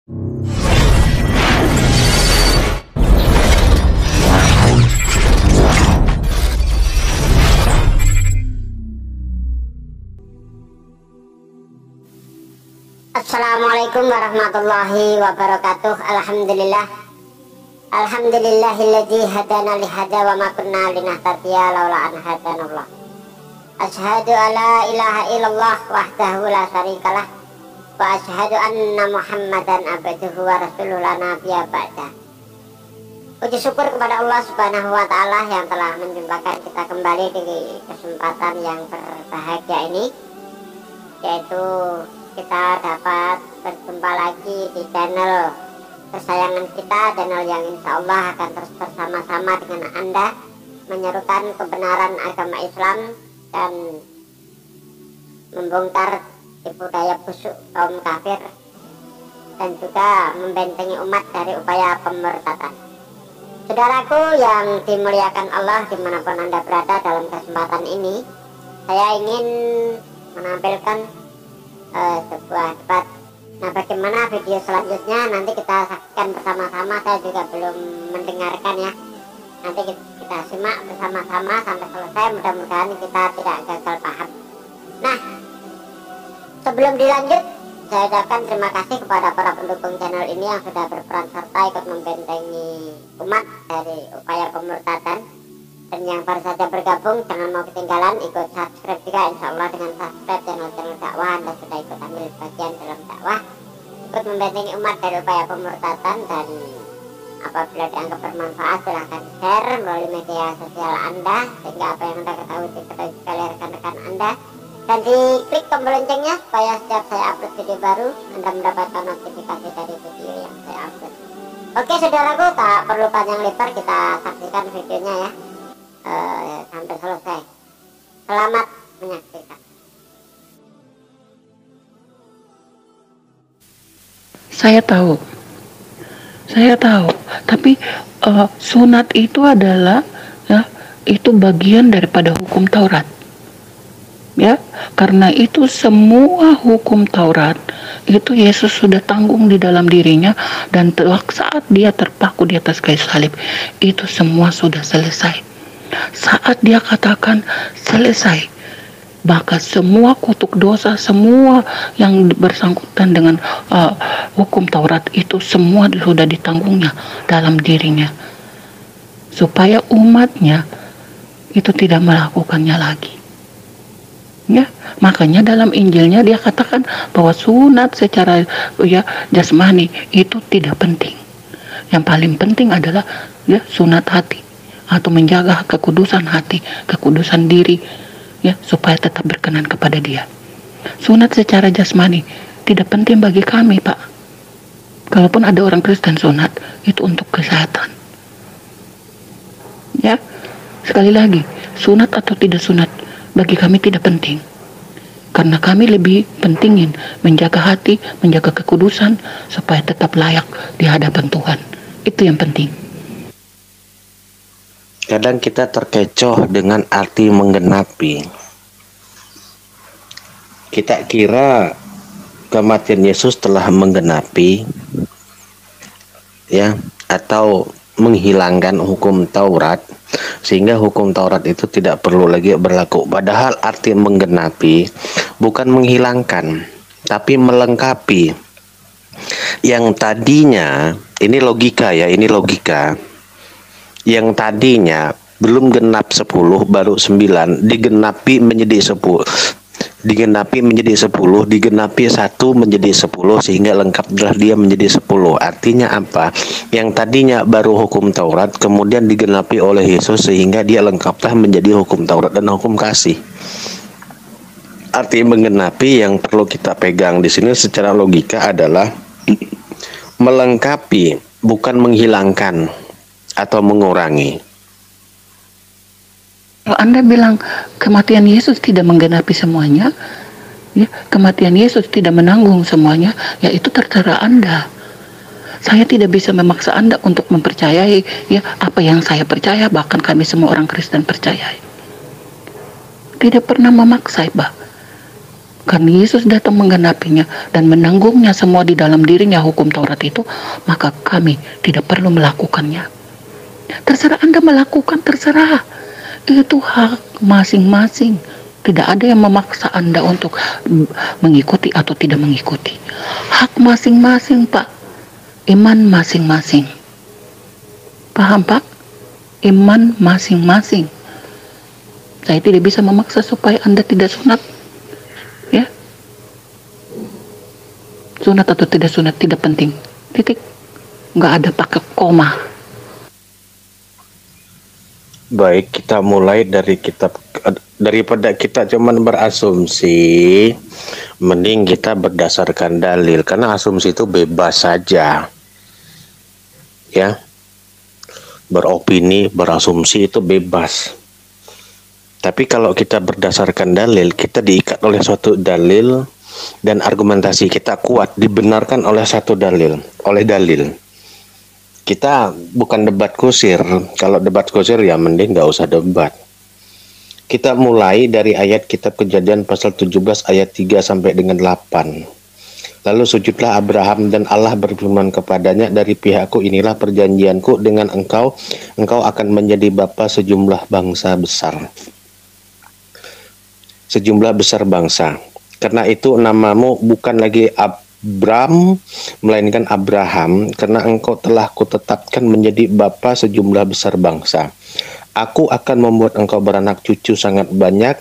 Assalamualaikum warahmatullahi wabarakatuh. Alhamdulillahilladzi hadana lihada wa ma kunna linahtadiya laula an hadanallah. Asyhadu alla ilaha illallah wahdahu la syarikalah wa asyhadu anna Muhammadan abduhu wa rasuluhu la nabiyya ba'da. Puji syukur kepada Allah Subhanahu wa taala yang telah menjumpakan kita kembali di kesempatan yang berbahagia ini, yaitu kita dapat berjumpa lagi di channel kesayangan kita, channel yang insya Allah akan terus bersama-sama dengan Anda menyerukan kebenaran agama Islam dan membongkar tipu daya busuk kaum kafir dan juga membentengi umat dari upaya pemurtadan. Saudaraku yang dimuliakan Allah dimanapun Anda berada, dalam kesempatan ini saya ingin menampilkan sebuah debat. Nah, bagaimana video selanjutnya nanti kita saksikan bersama-sama. Saya juga belum mendengarkan ya. Nanti kita simak bersama-sama sampai selesai. Mudah-mudahan kita tidak gagal paham. Nah, sebelum dilanjut, saya ucapkan terima kasih kepada para pendukung channel ini yang sudah berperan serta ikut membentengi umat dari upaya pemurtadan. Dan yang baru saja bergabung, jangan mau ketinggalan, ikut subscribe juga. Insya Allah dengan subscribe channel-channel dakwah Anda sudah ikut ambil bagian dalam dakwah, ikut membentengi umat dari upaya pemurtadan. Dan apabila dianggap bermanfaat, silahkan share melalui media sosial Anda, sehingga apa yang Anda ketahui diketahui juga oleh rekan-rekan Anda. Dan diklik tombol loncengnya supaya setiap saya upload video baru, Anda mendapatkan notifikasi dari video yang saya upload. Oke saudaraku, tak perlu panjang lebar, kita saksikan videonya ya sampai selesai. Selamat menyaksikan. Saya tahu, tapi sunat itu adalah ya, itu bagian daripada hukum Taurat. Ya, karena itu semua hukum Taurat itu Yesus sudah tanggung di dalam dirinya, dan saat dia terpaku di atas kayu salib itu semua sudah selesai. Saat dia katakan selesai, maka semua kutuk dosa, semua yang bersangkutan dengan hukum Taurat itu semua sudah ditanggungnya dalam dirinya, supaya umatnya itu tidak melakukannya lagi. Ya, makanya dalam Injilnya dia katakan bahwa sunat secara jasmani itu tidak penting. Yang paling penting adalah ya sunat hati, atau menjaga kekudusan hati, kekudusan diri, ya, supaya tetap berkenan kepada Dia. Sunat secara jasmani tidak penting bagi kami, Pak. Kalaupun ada orang Kristen sunat, itu untuk kesehatan. Ya, sekali lagi, sunat atau tidak sunat bagi kami tidak penting. Karena kami lebih pentingin menjaga hati, menjaga kekudusan supaya tetap layak di hadapan Tuhan. Itu yang penting. Kadang kita terkecoh dengan arti menggenapi. Kita kira kematian Yesus telah menggenapi, ya, atau menghilangkan hukum Taurat, sehingga hukum Taurat itu tidak perlu lagi berlaku. Padahal arti menggenapi bukan menghilangkan, tapi melengkapi. Yang tadinya, ini logika ya, ini logika. Yang tadinya belum genap 10 baru 9 digenapi menjadi 10, digenapi menjadi 10, digenapi 1 menjadi 10, sehingga lengkaplah dia menjadi 10. Artinya apa? Yang tadinya baru hukum Taurat kemudian digenapi oleh Yesus sehingga dia lengkaplah menjadi hukum Taurat dan hukum kasih. Arti menggenapi yang perlu kita pegang di sini secara logika adalah melengkapi, bukan menghilangkan atau mengurangi. Kalau Anda bilang kematian Yesus tidak menggenapi semuanya, ya, kematian Yesus tidak menanggung semuanya, ya itu terserah Anda. Saya tidak bisa memaksa Anda untuk mempercayai ya apa yang saya percaya, bahkan kami semua orang Kristen percaya. Tidak pernah memaksa, Pak. Karena Yesus datang menggenapinya dan menanggungnya semua di dalam dirinya hukum Taurat itu, maka kami tidak perlu melakukannya. Terserah Anda melakukan, terserah. Itu hak masing-masing. Tidak ada yang memaksa Anda untuk mengikuti atau tidak mengikuti. Hak masing-masing, Pak. Iman masing-masing. Paham, Pak? Iman masing-masing. Saya tidak bisa memaksa supaya Anda tidak sunat. Ya, sunat atau tidak sunat tidak penting, titik. Nggak ada pakai koma. Baik, kita mulai dari kitab. Daripada kita cuman berasumsi, mending kita berdasarkan dalil, karena asumsi itu bebas saja, ya. Beropini, berasumsi itu bebas. Tapi kalau kita berdasarkan dalil, kita diikat oleh suatu dalil dan argumentasi kita kuat, dibenarkan oleh satu dalil, oleh dalil. Kita bukan debat kusir. Kalau debat kusir ya mending nggak usah debat. Kita mulai dari ayat kitab Kejadian pasal 17 ayat 3 sampai dengan 8. Lalu sujudlah Abraham dan Allah berfirman kepadanya, dari pihakku inilah perjanjianku dengan engkau akan menjadi bapa sejumlah bangsa besar. Sejumlah besar bangsa. Karena itu namamu bukan lagi Abram, melainkan Abraham, karena engkau telah kutetapkan menjadi bapa sejumlah besar bangsa. Aku akan membuat engkau beranak cucu sangat banyak,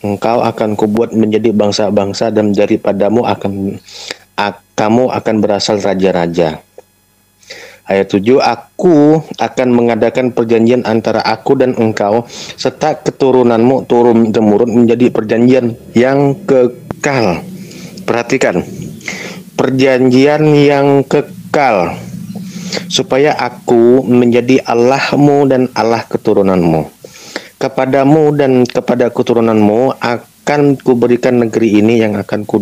engkau akan kubuat menjadi bangsa-bangsa, dan daripadamu kamu akan berasal raja-raja. Ayat 7, aku akan mengadakan perjanjian antara aku dan engkau serta keturunanmu turun-temurun menjadi perjanjian yang kekal. Perhatikan, perjanjian yang kekal, supaya aku menjadi Allahmu dan Allah keturunanmu. Kepadamu dan kepada keturunanmu akan kuberikan negeri ini yang akan kau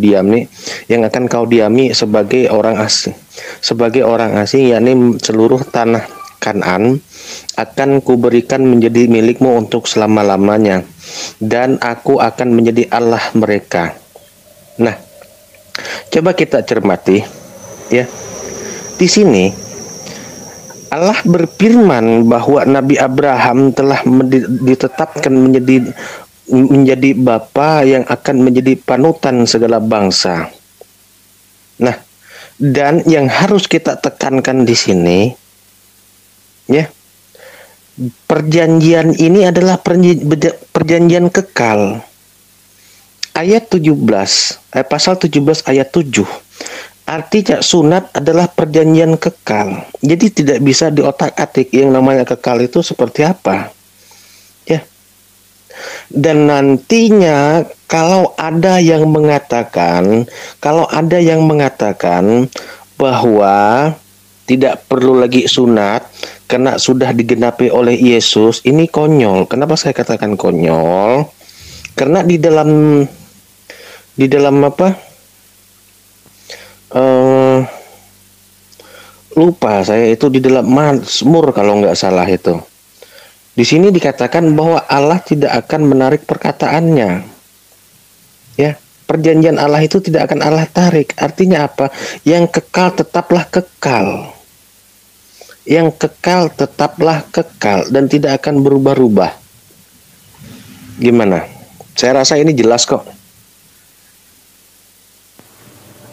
diami sebagai orang asing. Sebagai orang asing, yakni seluruh tanah Kanaan akan kuberikan menjadi milikmu untuk selama-lamanya, dan aku akan menjadi Allah mereka. Nah, coba kita cermati, ya. Di sini Allah berfirman bahwa Nabi Abraham telah ditetapkan menjadi bapa yang akan menjadi panutan segala bangsa. Nah, dan yang harus kita tekankan di sini, ya, perjanjian ini adalah perjanjian kekal. Ayat 17, pasal 17 ayat 7. Artinya sunat adalah perjanjian kekal. Jadi tidak bisa diotak-atik yang namanya kekal itu seperti apa. Ya. Dan nantinya kalau ada yang mengatakan bahwa tidak perlu lagi sunat karena sudah digenapi oleh Yesus, ini konyol. Kenapa saya katakan konyol? Karena di dalam apa? Lupa saya itu di dalam Mazmur kalau nggak salah itu. Di sini dikatakan bahwa Allah tidak akan menarik perkataannya. Ya, perjanjian Allah itu tidak akan Allah tarik. Artinya apa? Yang kekal tetaplah kekal. Yang kekal tetaplah kekal dan tidak akan berubah-ubah. Gimana? Saya rasa ini jelas kok.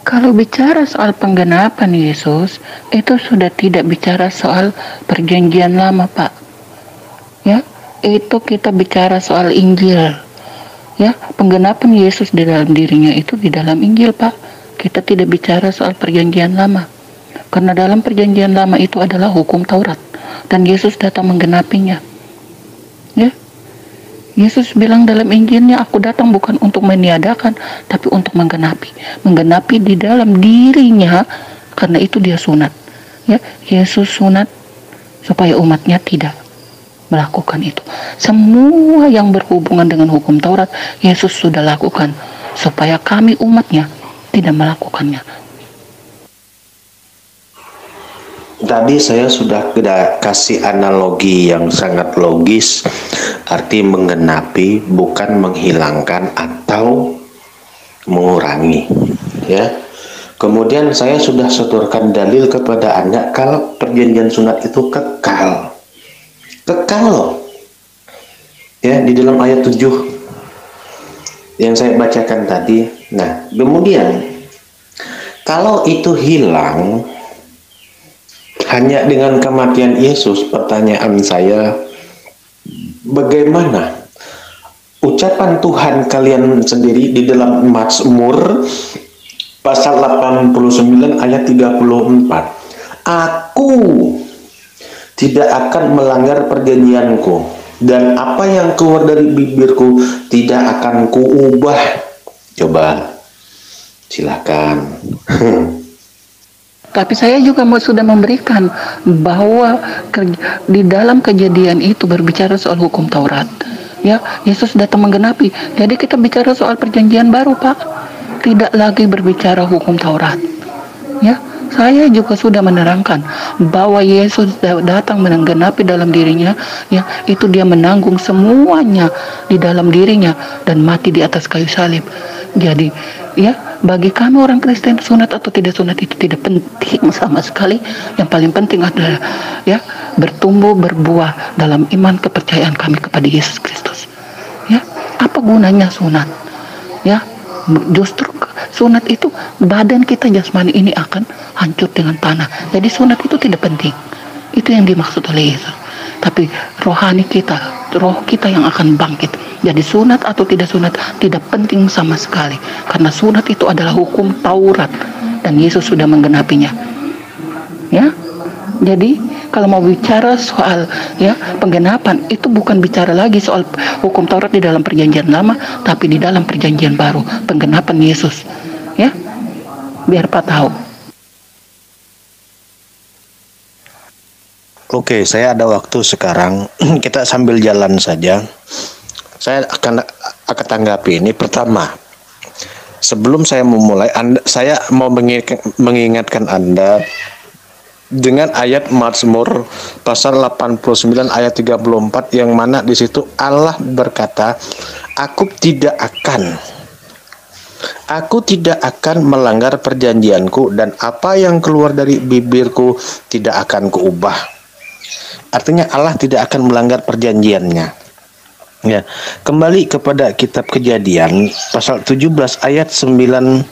Kalau bicara soal penggenapan Yesus, itu sudah tidak bicara soal perjanjian lama, Pak. Ya, itu kita bicara soal Injil. Ya, penggenapan Yesus di dalam dirinya itu di dalam Injil, Pak. Kita tidak bicara soal perjanjian lama. Karena dalam perjanjian lama itu adalah hukum Taurat. Dan Yesus datang menggenapinya. Ya, Yesus bilang dalam Injilnya, aku datang bukan untuk meniadakan, tapi untuk menggenapi. Menggenapi di dalam dirinya, karena itu dia sunat. Ya, Yesus sunat supaya umatnya tidak melakukan itu. Semua yang berhubungan dengan hukum Taurat, Yesus sudah lakukan, supaya kami umatnya tidak melakukannya. Tadi saya sudah kasih analogi yang sangat logis, arti menggenapi bukan menghilangkan atau mengurangi, ya. Kemudian saya sudah sodorkan dalil kepada Anda kalau perjanjian sunat itu kekal. Kekal. Ya, di dalam ayat 7 yang saya bacakan tadi. Nah, kemudian kalau itu hilang hanya dengan kematian Yesus, pertanyaan saya, bagaimana ucapan Tuhan kalian sendiri di dalam Mazmur pasal 89 ayat 34. Aku tidak akan melanggar perjanjianku, dan apa yang keluar dari bibirku tidak akan kuubah. Coba, silakan. Tapi saya juga sudah memberikan bahwa di dalam kejadian itu berbicara soal hukum Taurat. Ya, Yesus datang menggenapi. Jadi kita bicara soal perjanjian baru, Pak. Tidak lagi berbicara hukum Taurat. Ya, saya juga sudah menerangkan bahwa Yesus datang menggenapi dalam dirinya, ya, itu dia menanggung semuanya di dalam dirinya dan mati di atas kayu salib. Jadi, ya, bagi kami orang Kristen, sunat atau tidak sunat itu tidak penting sama sekali. Yang paling penting adalah, ya, bertumbuh berbuah dalam iman kepercayaan kami kepada Yesus Kristus. Ya, apa gunanya sunat? Ya, justru sunat itu badan kita jasmani ini akan hancur dengan tanah. Jadi sunat itu tidak penting. Itu yang dimaksud oleh Yesus. Tapi rohani kita, roh kita yang akan bangkit. Jadi sunat atau tidak sunat tidak penting sama sekali. Karena sunat itu adalah hukum Taurat dan Yesus sudah menggenapinya. Ya. Jadi kalau mau bicara soal, ya, penggenapan, itu bukan bicara lagi soal hukum Taurat di dalam perjanjian lama, tapi di dalam perjanjian baru, penggenapan Yesus. Ya, biar Pak tahu. Oke, saya ada waktu sekarang. Kita sambil jalan saja. Saya akan tanggapi ini. Pertama, sebelum saya memulai, saya mau mengingatkan Anda dengan ayat Mazmur pasal 89 ayat 34 yang mana di situ Allah berkata, Aku tidak akan melanggar perjanjianku, dan apa yang keluar dari bibirku tidak akan kuubah. Artinya Allah tidak akan melanggar perjanjiannya. Ya, kembali kepada kitab Kejadian pasal 17 ayat 9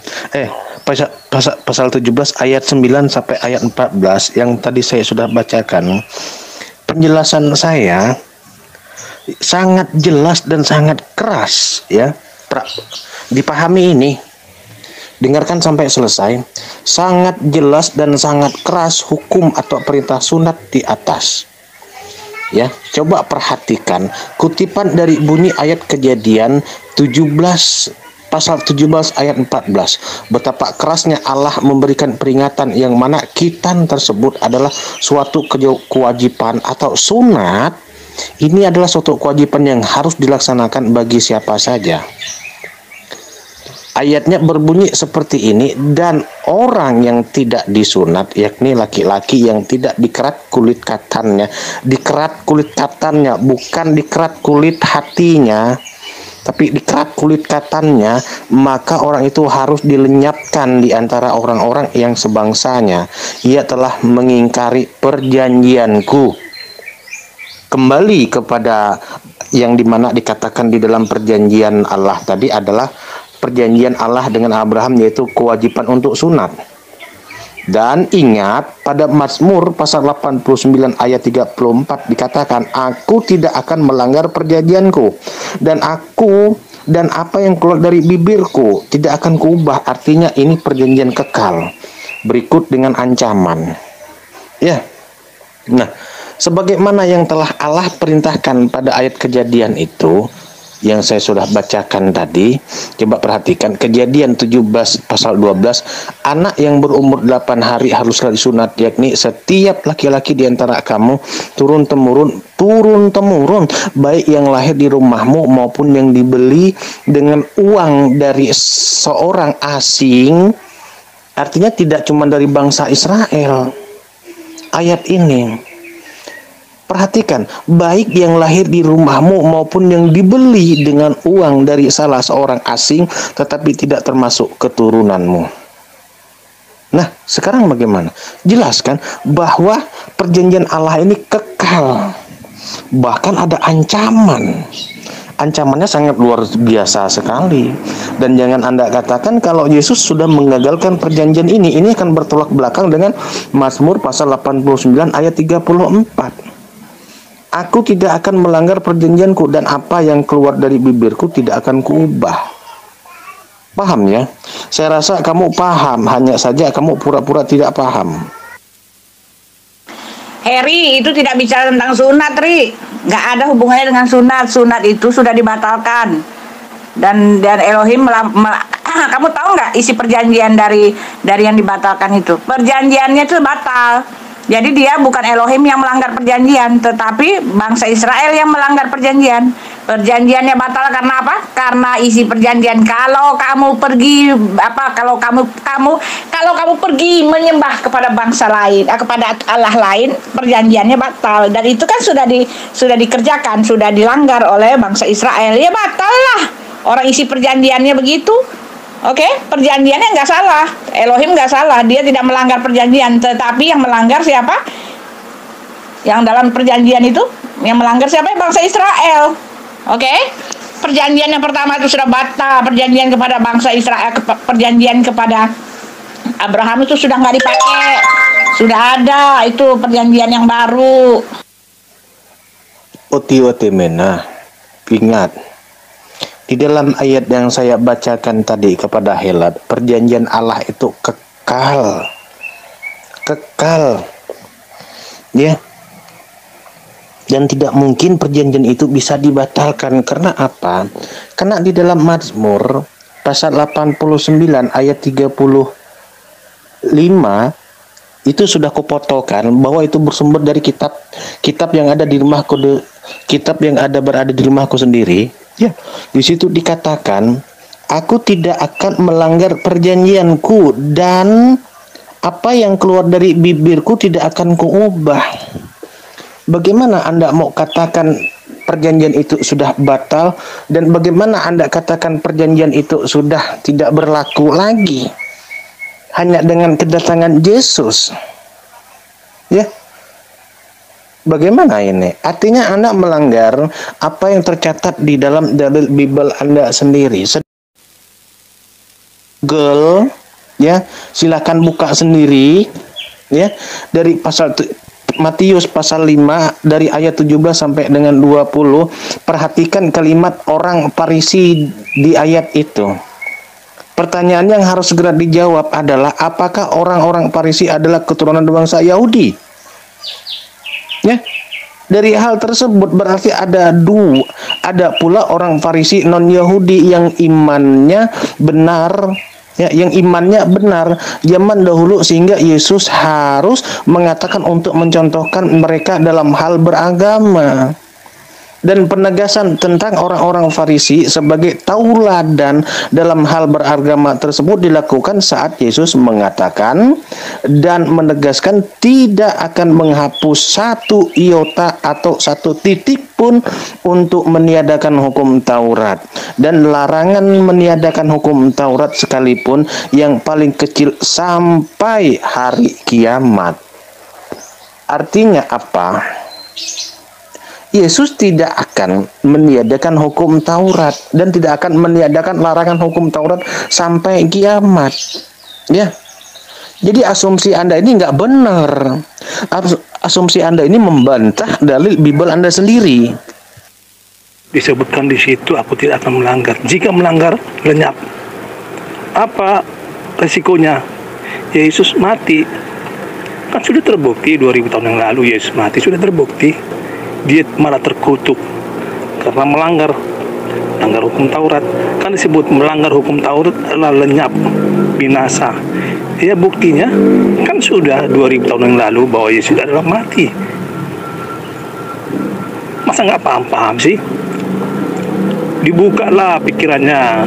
pasal 17 ayat 9 sampai ayat 14 yang tadi saya sudah bacakan. Penjelasan saya sangat jelas dan sangat keras, ya. Dipahami ini. Dengarkan sampai selesai. Sangat jelas dan sangat keras hukum atau perintah sunat di atas. Ya, coba perhatikan kutipan dari bunyi ayat Kejadian 17 pasal 17 ayat 14. Betapa kerasnya Allah memberikan peringatan yang mana khitan tersebut adalah suatu kewajiban atau sunat. Ini adalah suatu kewajiban yang harus dilaksanakan bagi siapa saja. Ayatnya berbunyi seperti ini, dan orang yang tidak disunat, yakni laki-laki yang tidak dikerat kulit katannya, bukan dikerat kulit hatinya, tapi dikerat kulit katannya, maka orang itu harus dilenyapkan di antara orang-orang yang sebangsanya. Ia telah mengingkari perjanjianku. Kembali kepada yang dimana dikatakan di dalam perjanjian Allah tadi adalah perjanjian Allah dengan Abraham, yaitu kewajiban untuk sunat. Dan ingat pada Mazmur pasal 89 ayat 34 dikatakan, Aku tidak akan melanggar perjanjianku, dan apa yang keluar dari bibirku tidak akan kuubah. Artinya ini perjanjian kekal. Berikut dengan ancaman. Ya. Nah, sebagaimana yang telah Allah perintahkan pada ayat Kejadian itu yang saya sudah bacakan tadi, coba perhatikan Kejadian 17 pasal 12, anak yang berumur 8 hari haruslah disunat, yakni setiap laki-laki di antara kamu turun temurun, baik yang lahir di rumahmu maupun yang dibeli dengan uang dari seorang asing. Artinya tidak cuma dari bangsa Israel. Ayat ini Perhatikan, baik yang lahir di rumahmu maupun yang dibeli dengan uang dari salah seorang asing, tetapi tidak termasuk keturunanmu. Nah, sekarang bagaimana? Jelaskan bahwa perjanjian Allah ini kekal. Bahkan ada ancaman. Ancamannya sangat luar biasa sekali. Dan jangan Anda katakan kalau Yesus sudah mengagalkan perjanjian ini. Ini akan bertolak belakang dengan Mazmur pasal 89 ayat 34. Aku tidak akan melanggar perjanjianku, dan apa yang keluar dari bibirku tidak akan kuubah. Paham ya? Saya rasa kamu paham, hanya saja kamu pura-pura tidak paham. Heri, itu tidak bicara tentang sunat, Ri. Nggak ada hubungannya dengan sunat. Sunat itu sudah dibatalkan. Dan Elohim kamu tahu nggak isi perjanjian dari yang dibatalkan itu? Perjanjiannya itu batal. Jadi dia bukan Elohim yang melanggar perjanjian, tetapi bangsa Israel yang melanggar perjanjian. Perjanjiannya batal karena apa? Karena isi perjanjian, kalau kamu pergi kalau kamu pergi menyembah kepada bangsa lain, kepada Allah lain, perjanjiannya batal. Dan itu kan sudah dikerjakan, sudah dilanggar oleh bangsa Israel. Ya batal lah. Orang isi perjanjiannya begitu. Oke, perjanjiannya nggak salah, Elohim nggak salah, dia tidak melanggar perjanjian, tetapi yang melanggar siapa? Yang dalam perjanjian itu, yang melanggar siapa? Bangsa Israel. Oke, perjanjian yang pertama itu sudah batal, perjanjian kepada bangsa Israel, perjanjian kepada Abraham itu sudah nggak dipakai, sudah ada itu perjanjian yang baru. Oti mena, ingat. Di dalam ayat yang saya bacakan tadi kepada Helat, perjanjian Allah itu kekal. Kekal. Ya. Dan tidak mungkin perjanjian itu bisa dibatalkan. Karena apa? Karena di dalam Mazmur pasal 89 ayat 35 itu sudah kupotokan bahwa itu bersumber dari kitab yang ada di rumahku, kitab yang berada di rumahku sendiri. Ya, di situ dikatakan, aku tidak akan melanggar perjanjianku, dan apa yang keluar dari bibirku tidak akan kuubah. Bagaimana Anda mau katakan perjanjian itu sudah batal, dan bagaimana Anda katakan perjanjian itu sudah tidak berlaku lagi hanya dengan kedatangan Yesus? Ya. Bagaimana ini? Artinya Anda melanggar apa yang tercatat di dalam dalil Bible Anda sendiri. Google, ya, silakan buka sendiri, ya, dari pasal Matius pasal 5 dari ayat 17 sampai dengan 20. Perhatikan kalimat orang Farisi di ayat itu. Pertanyaan yang harus segera dijawab adalah, apakah orang-orang Farisi adalah keturunan bangsa Yahudi? Ya, dari hal tersebut berarti ada pula orang Farisi non Yahudi yang imannya benar, ya, yang imannya benar zaman dahulu, sehingga Yesus harus mengatakan untuk mencontohkan mereka dalam hal beragama. Dan penegasan tentang orang-orang Farisi sebagai tauladan dalam hal beragama tersebut dilakukan saat Yesus mengatakan dan menegaskan tidak akan menghapus satu iota atau satu titik pun untuk meniadakan hukum Taurat, dan larangan meniadakan hukum Taurat sekalipun yang paling kecil sampai hari kiamat. Artinya apa? Yesus tidak akan meniadakan hukum Taurat dan tidak akan meniadakan larangan hukum Taurat sampai kiamat. Ya. Jadi asumsi Anda ini nggak benar. Asumsi Anda ini membantah dalil Bible Anda sendiri. Disebutkan di situ, aku tidak akan melanggar. Jika melanggar, lenyap. Apa resikonya? Yesus mati. Kan sudah terbukti 2000 tahun yang lalu Yesus mati, sudah terbukti. Dia malah terkutuk karena melanggar hukum Taurat. Kan disebut melanggar hukum Taurat adalah lenyap, binasa. Ya, buktinya kan sudah 2000 tahun yang lalu bahwa Yesus adalah mati. Masa nggak paham-paham sih? Dibukalah pikirannya.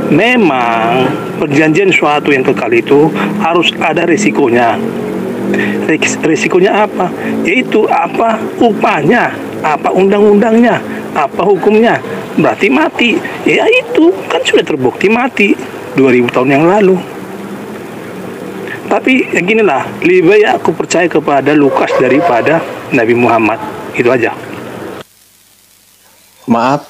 Memang perjanjian suatu yang kekal itu harus ada risikonya. Risikonya apa? Yaitu apa upahnya, apa undang-undangnya, apa hukumnya. Berarti mati. Ya itu kan sudah terbukti mati 2000 tahun yang lalu. Tapi ya ginilah, lebih baik aku percaya kepada Lukas daripada Nabi Muhammad. Itu aja. Maaf,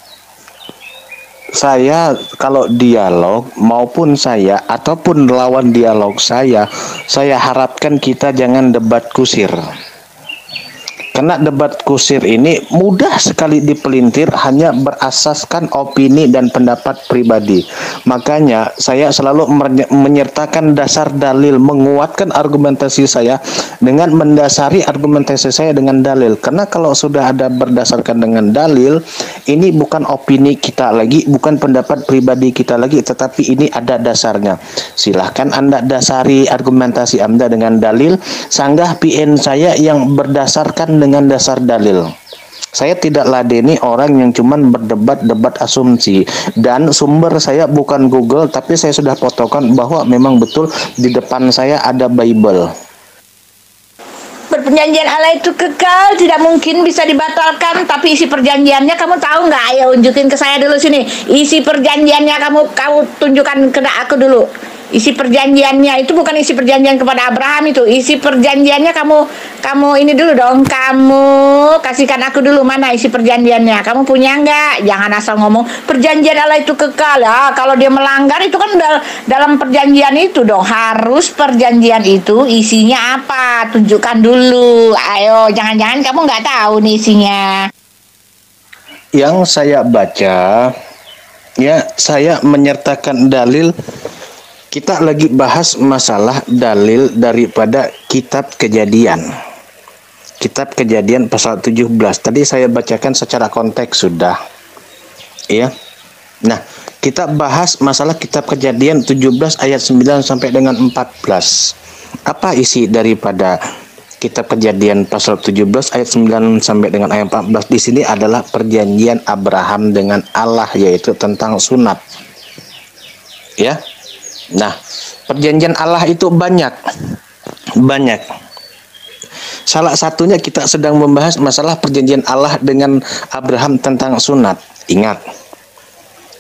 saya kalau dialog maupun saya ataupun lawan dialog saya harapkan kita jangan debat kusir. Karena debat kusir ini mudah sekali dipelintir hanya berasaskan opini dan pendapat pribadi. Makanya saya selalu menyertakan dasar dalil, menguatkan argumentasi saya dengan mendasari argumentasi saya dengan dalil. Karena kalau sudah ada berdasarkan dengan dalil, ini bukan opini kita lagi, bukan pendapat pribadi kita lagi, tetapi ini ada dasarnya. Silahkan Anda dasari argumentasi Anda dengan dalil, sanggah PN saya yang berdasarkan dengan dasar dalil. Saya tidak ladeni orang yang cuman berdebat-debat asumsi, dan sumber saya bukan Google, tapi saya sudah fotokan bahwa memang betul di depan saya ada Bible. Perjanjian Allah itu kekal, tidak mungkin bisa dibatalkan. Tapi isi perjanjiannya kamu tahu nggak? Ayo unjukin ke saya dulu sini. Isi perjanjiannya kamu tunjukkan ke aku dulu. Isi perjanjiannya itu bukan isi perjanjian kepada Abraham itu. Isi perjanjiannya kamu ini dulu dong. Kamu kasihkan aku dulu mana isi perjanjiannya. Kamu punya nggak? Jangan asal ngomong perjanjian Allah itu kekal. Ya, kalau dia melanggar itu kan dalam perjanjian itu dong. Harus perjanjian itu isinya apa? Tunjukkan dulu. Ayo, jangan-jangan kamu nggak tahu nih isinya. Yang saya baca, ya saya menyertakan dalil. Kita lagi bahas masalah dalil daripada kitab Kejadian. Kitab Kejadian pasal 17. Tadi saya bacakan secara konteks sudah. Ya. Nah, kita bahas masalah kitab Kejadian 17 ayat 9 sampai dengan 14. Apa isi daripada kitab Kejadian pasal 17 ayat 9 sampai dengan ayat 14? Di sini adalah perjanjian Abraham dengan Allah, yaitu tentang sunat. Ya. Nah, perjanjian Allah itu banyak. Salah satunya kita sedang membahas masalah perjanjian Allah dengan Abraham tentang sunat. Ingat,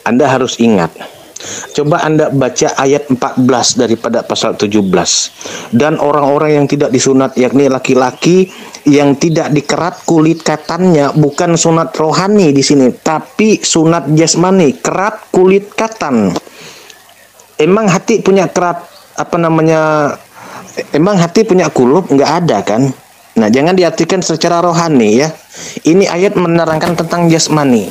Anda harus ingat. Coba Anda baca ayat 14 daripada pasal 17. Dan orang-orang yang tidak disunat, yakni laki-laki yang tidak dikerat kulit katannya, bukan sunat rohani di sini, tapi sunat jasmani, kerat kulit katan. Emang hati punya kerat, emang hati punya kulub? Nggak ada kan? Nah, jangan diartikan secara rohani ya. Ini ayat menerangkan tentang jasmani.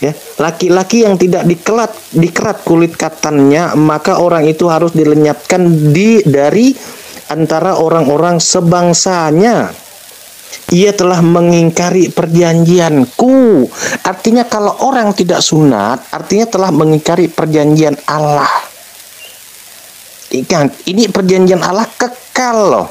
Ya, laki-laki yang tidak dikerat kulit katannya, maka orang itu harus dilenyapkan dari antara orang-orang sebangsanya. Ia telah mengingkari perjanjianku. Artinya kalau orang tidak sunat, artinya telah mengingkari perjanjian Allah. Ini perjanjian Allah kekal loh.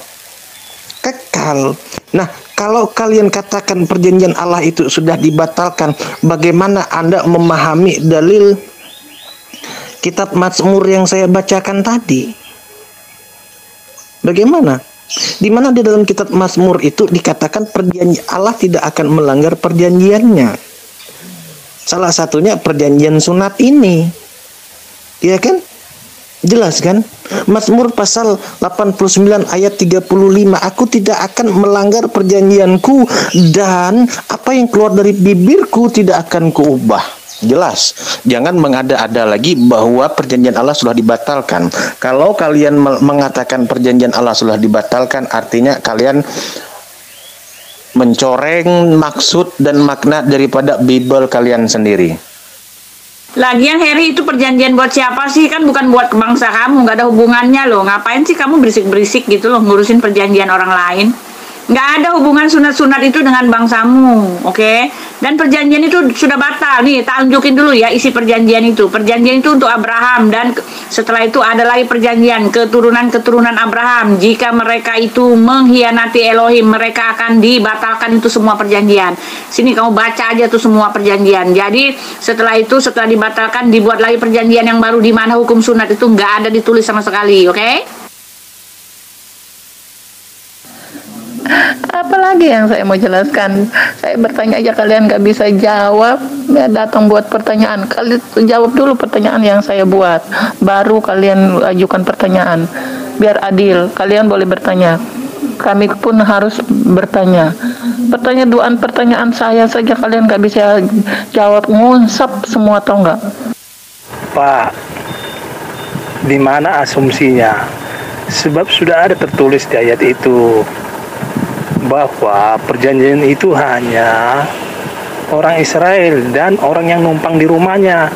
Kekal. Nah, kalau kalian katakan perjanjian Allah itu sudah dibatalkan, bagaimana Anda memahami dalil kitab Mazmur yang saya bacakan tadi? Bagaimana? Di mana di dalam kitab Mazmur itu dikatakan perjanjian Allah tidak akan melanggar perjanjiannya. Salah satunya perjanjian sunat ini. Ya kan? Jelas kan? Mazmur pasal 89 ayat 35, aku tidak akan melanggar perjanjianku dan apa yang keluar dari bibirku tidak akan kuubah. Jelas, jangan mengada-ada lagi bahwa perjanjian Allah sudah dibatalkan. Kalau kalian mengatakan perjanjian Allah sudah dibatalkan, artinya kalian mencoreng maksud dan makna daripada Bible kalian sendiri. Lagian Harry, itu perjanjian buat siapa sih? Kan bukan buat bangsa kamu, nggak ada hubungannya loh. Ngapain sih kamu berisik-berisik gitu loh ngurusin perjanjian orang lain? Nggak ada hubungan sunat-sunat itu dengan bangsamu, oke? Dan perjanjian itu sudah batal. Nih, tak tunjukin dulu ya isi perjanjian itu. Perjanjian itu untuk Abraham, dan setelah itu ada lagi perjanjian keturunan-keturunan Abraham. Jika mereka itu mengkhianati Elohim, mereka akan dibatalkan itu semua perjanjian. Sini kamu baca aja tuh semua perjanjian. Jadi setelah itu, setelah dibatalkan, dibuat lagi perjanjian yang baru di mana hukum sunat itu nggak ada ditulis sama sekali, oke? Apalagi yang saya mau jelaskan? Saya bertanya aja kalian gak bisa jawab, ya datang buat pertanyaan. Kalian jawab dulu pertanyaan yang saya buat, baru kalian ajukan pertanyaan. Biar adil, kalian boleh bertanya, kami pun harus bertanya. Pertanyaan saya saja kalian gak bisa jawab, ngunsap semua, tau nggak? Pak, di mana asumsinya? Sebab sudah ada tertulis di ayat itu bahwa perjanjian itu hanya orang Israel dan orang yang numpang di rumahnya.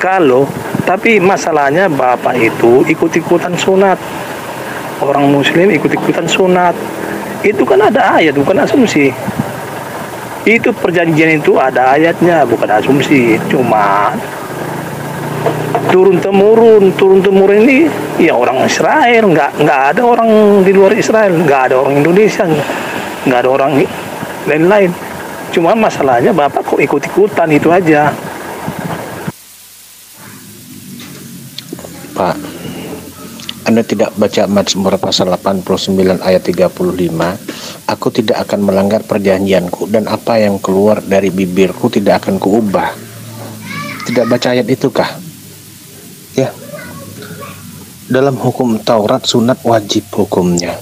Kalau tapi masalahnya Bapak itu ikut-ikutan sunat. Orang muslim ikut-ikutan sunat. Itu kan ada ayat, bukan asumsi. Itu perjanjian itu ada ayatnya, bukan asumsi. Cuma turun temurun ini ya orang Israel, nggak ada orang di luar Israel, nggak ada orang Indonesia, nggak ada orang lain-lain. Cuma masalahnya Bapak kok ikut-ikutan, itu aja. Pak, Anda tidak baca Mazmur pasal 89 ayat 35, aku tidak akan melanggar perjanjianku dan apa yang keluar dari bibirku tidak akan kuubah. Tidak baca ayat itu kah? Ya, dalam hukum Taurat sunat wajib hukumnya,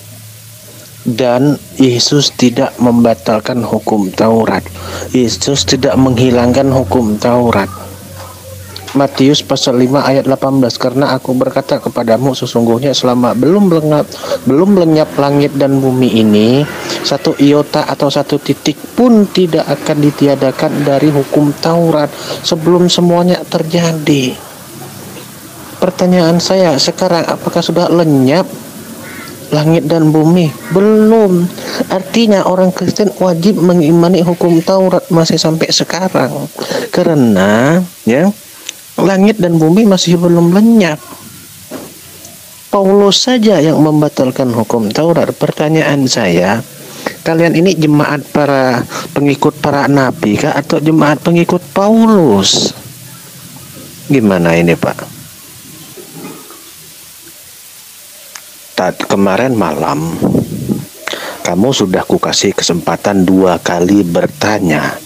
dan Yesus tidak membatalkan hukum Taurat. Yesus tidak menghilangkan hukum Taurat. Matius pasal 5 ayat 18, karena aku berkata kepadamu sesungguhnya selama belum lenyap langit dan bumi ini, satu iota atau satu titik pun tidak akan ditiadakan dari hukum Taurat sebelum semuanya terjadi. Pertanyaan saya sekarang, apakah sudah lenyap langit dan bumi? Belum. Artinya orang Kristen wajib mengimani hukum Taurat masih sampai sekarang, karena ya langit dan bumi masih belum lenyap. Paulus saja yang membatalkan hukum Taurat. Pertanyaan saya, kalian ini jemaat para pengikut para nabi kah atau jemaat pengikut Paulus? Gimana ini, Pak? Kemarin malam kamu sudah kukasih kesempatan 2 kali bertanya.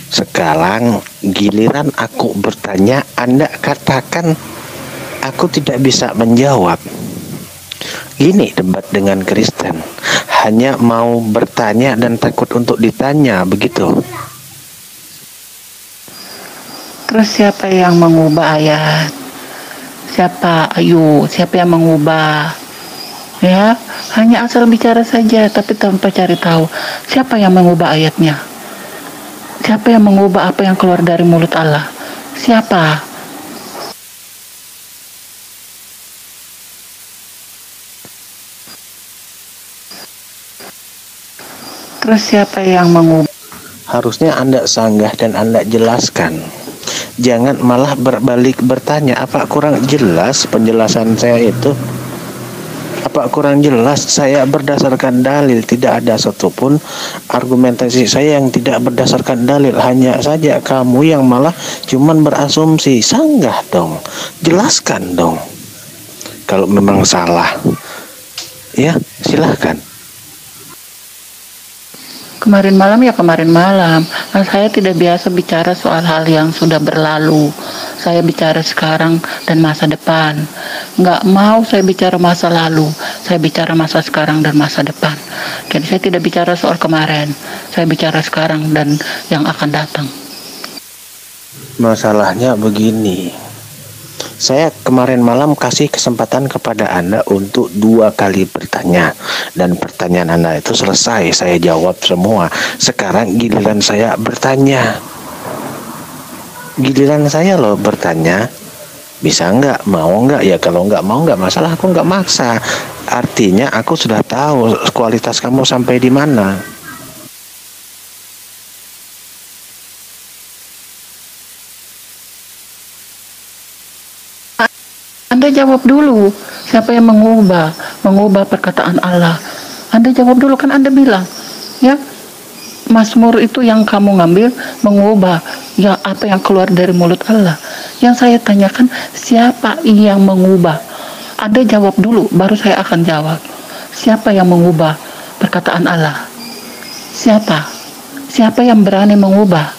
Sekarang giliran aku bertanya, Anda katakan aku tidak bisa menjawab. Gini debat dengan Kristen, hanya mau bertanya dan takut untuk ditanya, begitu. Terus siapa yang mengubah ayat? Siapa yang mengubah? Ya, hanya asal bicara saja tapi tanpa cari tahu siapa yang mengubah ayatnya. Siapa yang mengubah apa yang keluar dari mulut Allah? Siapa? Terus siapa yang mengubah? Harusnya Anda sanggah dan Anda jelaskan. Jangan malah berbalik bertanya, apa kurang jelas penjelasan saya itu? Apa kurang jelas? Saya berdasarkan dalil, tidak ada satupun argumentasi saya yang tidak berdasarkan dalil. Hanya saja kamu yang malah cuman berasumsi. Sanggah dong, jelaskan dong. Kalau memang salah, ya silahkan. Kemarin malam. Saya tidak biasa bicara soal hal yang sudah berlalu. Saya bicara sekarang dan masa depan. Nggak mau saya bicara masa lalu. Saya bicara masa sekarang dan masa depan. Jadi saya tidak bicara soal kemarin. Saya bicara sekarang dan yang akan datang. Masalahnya begini. Saya kemarin malam kasih kesempatan kepada Anda untuk 2 kali bertanya, dan pertanyaan Anda itu selesai, saya jawab semua. Sekarang giliran saya bertanya. Giliran saya loh bertanya. Bisa nggak? Mau nggak? Ya kalau nggak mau nggak masalah, aku nggak maksa. Artinya aku sudah tahu kualitas kamu sampai di mana. Anda jawab dulu, siapa yang mengubah perkataan Allah? Anda jawab dulu, kan Anda bilang, ya, Mazmur itu yang kamu ngambil mengubah, ya apa yang keluar dari mulut Allah. Yang saya tanyakan, siapa yang mengubah? Anda jawab dulu, baru saya akan jawab. siapa yang mengubah perkataan Allah? Siapa? Siapa yang berani mengubah?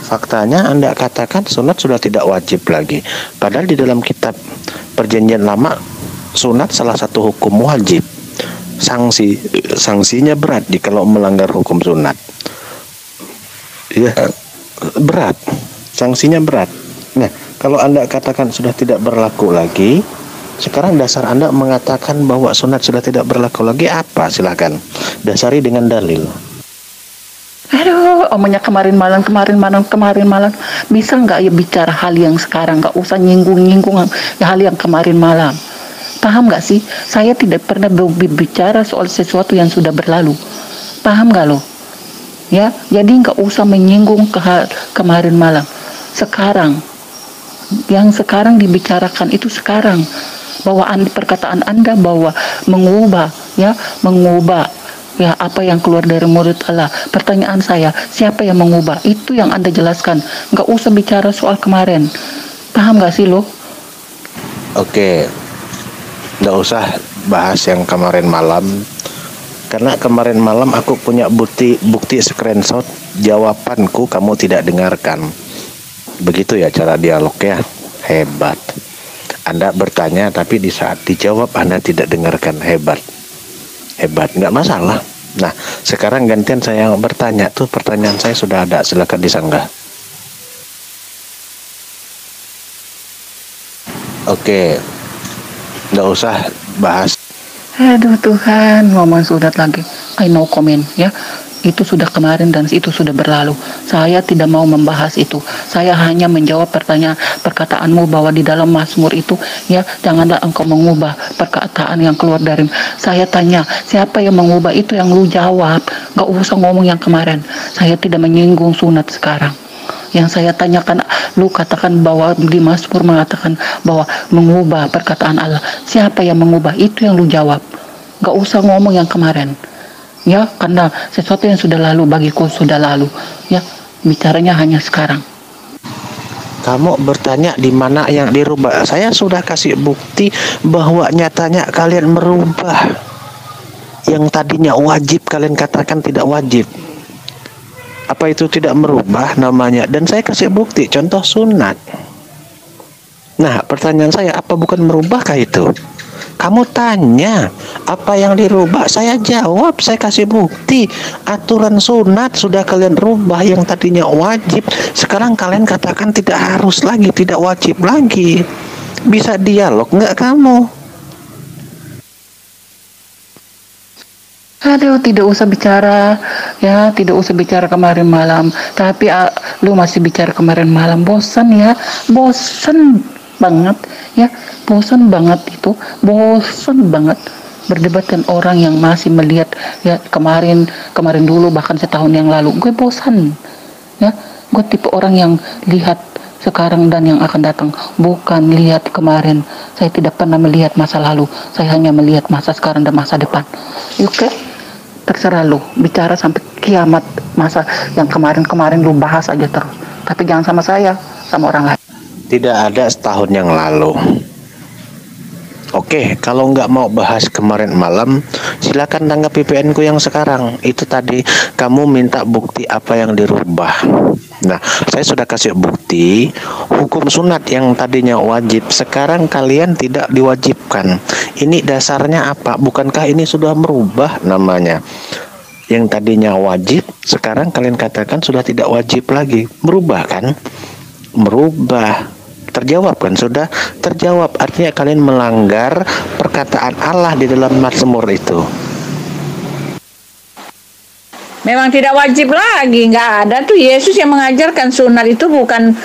Faktanya Anda katakan sunat sudah tidak wajib lagi. Padahal di dalam kitab Perjanjian Lama, sunat salah satu hukum wajib. Sanksinya berat kalau melanggar hukum sunat. Ya, berat. Sanksinya berat. Nah, kalau Anda katakan sudah tidak berlaku lagi, sekarang dasar Anda mengatakan bahwa sunat sudah tidak berlaku lagi apa? Silakan dasari dengan dalil. Aduh, omongnya kemarin malam, bisa nggak ya bicara hal yang sekarang, nggak usah nyinggung hal yang kemarin malam. Paham nggak sih? Saya tidak pernah berbicara soal sesuatu yang sudah berlalu. Paham nggak lo? Ya, jadi nggak usah menyinggung ke hal kemarin malam. Sekarang, yang sekarang dibicarakan itu sekarang, bahwa perkataan Anda bahwa mengubah ya apa yang keluar dari mulut Allah. Pertanyaan saya, siapa yang mengubah? Itu yang Anda jelaskan. Nggak usah bicara soal kemarin. Paham nggak sih lo? Oke, nggak usah bahas yang kemarin malam. Karena kemarin malam aku punya bukti screenshot jawabanku, kamu tidak dengarkan. Begitu ya cara dialognya. Hebat. Anda bertanya tapi di saat dijawab Anda tidak dengarkan. Hebat, nggak masalah. Nah, sekarang gantian saya yang bertanya. Tuh pertanyaan saya sudah ada, silakan disanggah. Oke, nggak usah bahas. Aduh Tuhan, ngomong sunat lagi. I no comment ya. Itu sudah kemarin dan itu sudah berlalu. Saya tidak mau membahas itu. Saya hanya menjawab perkataanmu bahwa di dalam Mazmur itu ya, janganlah engkau mengubah perkataan yang keluar dari. Saya tanya, siapa yang mengubah? Itu yang lu jawab. Gak usah ngomong yang kemarin. Saya tidak menyinggung sunat sekarang. Yang saya tanyakan, lu katakan bahwa di Mazmur mengatakan bahwa mengubah perkataan Allah. Siapa yang mengubah? Itu yang lu jawab. Gak usah ngomong yang kemarin. Ya, karena sesuatu yang sudah lalu bagiku sudah lalu. Ya, bicaranya hanya sekarang. Kamu bertanya di mana yang dirubah. Saya sudah kasih bukti bahwa nyatanya kalian merubah. Yang tadinya wajib kalian katakan tidak wajib. Apa itu tidak merubah namanya? Dan saya kasih bukti, contoh sunat. Nah, pertanyaan saya, apa bukan merubahkah itu? Kamu tanya, apa yang dirubah? Saya jawab, saya kasih bukti. Aturan sunat sudah kalian rubah, yang tadinya wajib. Sekarang kalian katakan tidak harus lagi, tidak wajib lagi. Bisa dialog nggak kamu? Aduh, tidak usah bicara, ya, tidak usah bicara kemarin malam. Tapi lu masih bicara kemarin malam, bosan ya, bosan banget, ya, bosan banget itu, bosan banget berdebat dengan orang yang masih melihat ya kemarin dulu bahkan setahun yang lalu. Gue bosan, ya, gue tipe orang yang lihat sekarang dan yang akan datang, bukan lihat kemarin. Saya tidak pernah melihat masa lalu, saya hanya melihat masa sekarang dan masa depan. Oke, terserah lu bicara sampai kiamat, masa yang kemarin lu bahas aja terus, tapi jangan sama saya, sama orang lain. Tidak ada setahun yang lalu. Oke, kalau nggak mau bahas kemarin malam, silakan tanggapi PN ku yang sekarang. Itu tadi kamu minta bukti apa yang dirubah. Nah, saya sudah kasih bukti hukum sunat yang tadinya wajib, sekarang kalian tidak diwajibkan. Ini dasarnya apa? Bukankah ini sudah merubah namanya? Yang tadinya wajib, sekarang kalian katakan sudah tidak wajib lagi. Merubah kan? Merubah. Terjawab kan? Sudah terjawab. Artinya kalian melanggar perkataan Allah di dalam Mazmur itu. Memang tidak wajib lagi, nggak ada tuh. Yesus yang mengajarkan sunat itu bukan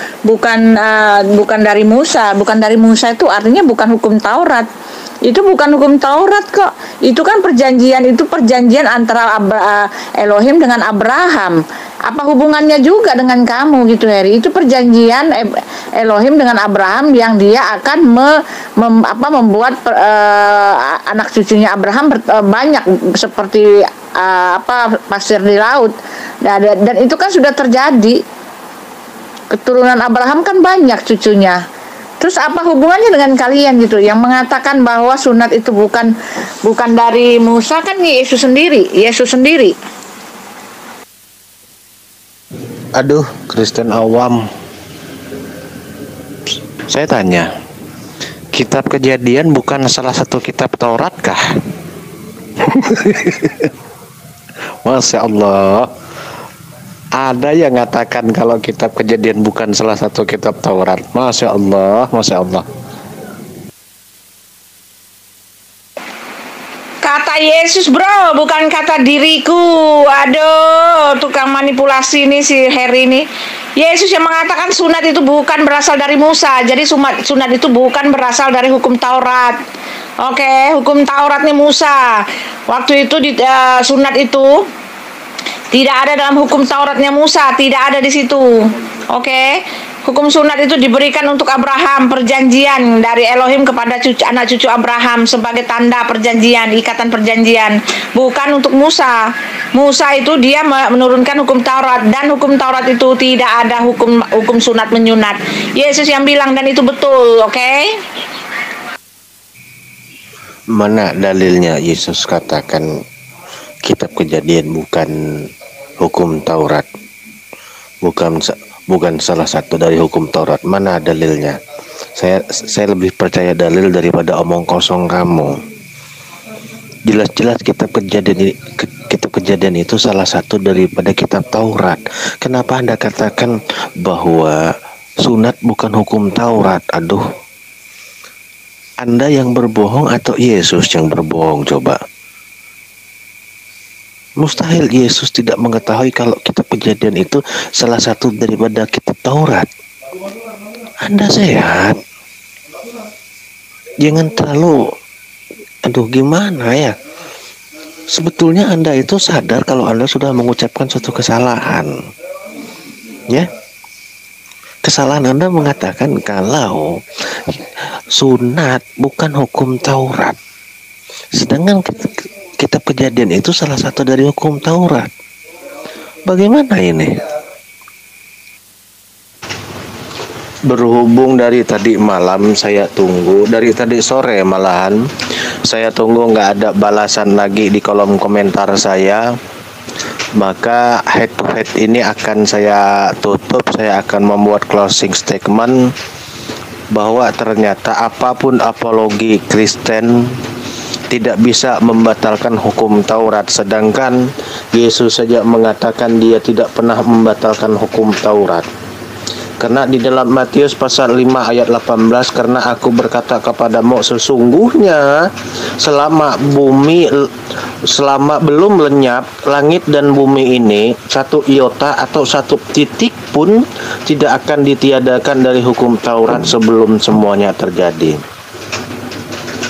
dari Musa. Bukan dari Musa itu artinya bukan hukum Taurat. Itu bukan hukum Taurat kok. Itu kan perjanjian antara Elohim dengan Abraham. Apa hubungannya juga dengan kamu gitu, Heri? Itu perjanjian Elohim dengan Abraham yang dia akan membuat anak cucunya Abraham banyak seperti pasir di laut. Dan itu kan sudah terjadi. Keturunan Abraham kan banyak cucunya. Terus apa hubungannya dengan kalian gitu yang mengatakan bahwa sunat itu bukan dari Musa? Kan Yesus sendiri. Aduh, Kristen awam. Saya tanya, kitab Kejadian bukan salah satu kitab Taurat kah? Masya Allah. Ada yang mengatakan kalau kitab Kejadian bukan salah satu kitab Taurat. Masya Allah, Masya Allah. Kata Yesus bro, bukan kata diriku. Aduh, tukang manipulasi nih si Harry ini. Yesus yang mengatakan sunat itu bukan berasal dari Musa. Jadi sunat itu bukan berasal dari hukum Taurat. Oke, hukum Tauratnya Musa. Waktu itu sunat itu tidak ada dalam hukum Tauratnya Musa, tidak ada di situ. Oke. Hukum sunat itu diberikan untuk Abraham, perjanjian dari Elohim kepada anak cucu Abraham sebagai tanda perjanjian, ikatan perjanjian, bukan untuk Musa. Musa itu dia menurunkan hukum Taurat, dan hukum Taurat itu tidak ada hukum sunat menyunat. Yesus yang bilang, dan itu betul, oke? Mana dalilnya Yesus katakan kitab Kejadian bukan hukum Taurat, bukan salah satu dari hukum Taurat? Mana dalilnya? Saya lebih percaya dalil daripada omong kosong kamu. Jelas-jelas kitab Kejadian itu salah satu daripada kitab Taurat. Kenapa Anda katakan bahwa sunat bukan hukum Taurat? Aduh, Anda yang berbohong atau Yesus yang berbohong? Coba. Mustahil Yesus tidak mengetahui kalau kitab Kejadian itu salah satu daripada kitab Taurat. Anda sehat. Jangan terlalu, aduh gimana ya. Sebetulnya Anda itu sadar kalau Anda sudah mengucapkan suatu kesalahan. Ya. Kesalahan Anda mengatakan kalau sunat bukan hukum Taurat. Sedangkan kitab Kejadian itu salah satu dari hukum Taurat. Bagaimana ini? Berhubung dari tadi malam saya tunggu, dari tadi sore malahan saya tunggu nggak ada balasan lagi di kolom komentar saya, maka head to head ini akan saya tutup. Saya akan membuat closing statement bahwa ternyata apapun apologi Kristen tidak bisa membatalkan hukum Taurat, sedangkan Yesus saja mengatakan dia tidak pernah membatalkan hukum Taurat. Karena di dalam Matius pasal 5 ayat 18, karena aku berkata kepadamu sesungguhnya selama belum lenyap langit dan bumi ini, satu iota atau satu titik pun tidak akan ditiadakan dari hukum Taurat sebelum semuanya terjadi.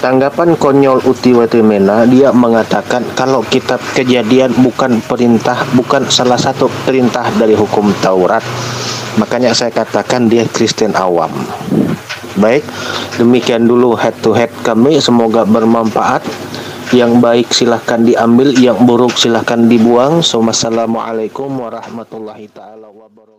Tanggapan konyol Utiwatimena, dia mengatakan kalau kitab Kejadian bukan salah satu perintah dari hukum Taurat. Makanya saya katakan dia Kristen awam. Baik, demikian dulu head to head kami, semoga bermanfaat. Yang baik silahkan diambil, yang buruk silahkan dibuang. Wassalamualaikum warahmatullahi taala wabarakatuh.